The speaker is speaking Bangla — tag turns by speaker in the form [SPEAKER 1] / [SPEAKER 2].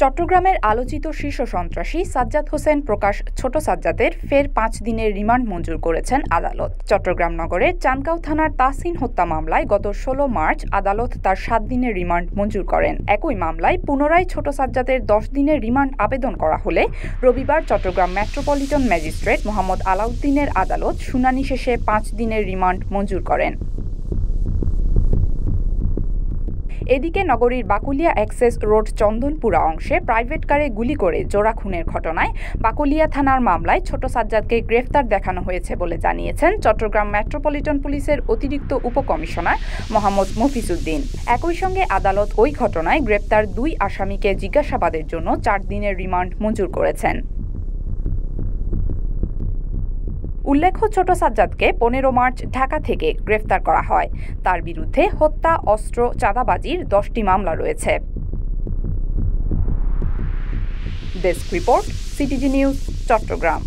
[SPEAKER 1] চট্টগ্রামের আলোচিত শীর্ষ সন্ত্রাসী সাজ্জাদ হোসেন প্রকাশ ছোট সাজ্জাদের ফের ৫ দিনের রিমান্ড মঞ্জুর করেছেন আদালত। চট্টগ্রাম নগরের চানকাও থানার তাহসিন হত্যা মামলায় গত ১৬ মার্চ আদালত তার ৭ দিনের রিমান্ড মঞ্জুর করেন। একই মামলায় পুনরায় ছোট সাজ্জাদের ১০ দিনের রিমান্ড আবেদন করা হলে রবিবার চট্টগ্রাম মেট্রোপলিটন ম্যাজিস্ট্রেট মোহাম্মদ আলাউদ্দিনের আদালত শুনানি শেষে ৫ দিনের রিমান্ড মঞ্জুর করেন। এদিকে নগরীর বাকুলিয়া অ্যাক্সেস রোড চন্দনপুরা অংশে প্রাইভেট কারে গুলি করে জোড়া খুনের ঘটনায় বাকুলিয়া থানার মামলায় ছোট সাজ্জাদকে গ্রেফতার দেখানো হয়েছে বলে জানিয়েছেন চট্টগ্রাম মেট্রোপলিটন পুলিশের অতিরিক্ত উপকমিশনার মোহাম্মদ মফিজউদ্দিন। একই সঙ্গে আদালত ওই ঘটনায় গ্রেপ্তার ২ আসামিকে জিজ্ঞাসাবাদের জন্য ৪ দিনের রিমান্ড মঞ্জুর করেছেন। উল্লেখ্য, ছোট সাজ্জাদকে ১৫ মার্চ ঢাকা থেকে গ্রেফতার করা হয়। তার বিরুদ্ধে হত্যা, অস্ত্র, চাঁদাবাজির ১০টি মামলা রয়েছে। Desk report, CTG news, Chittagong.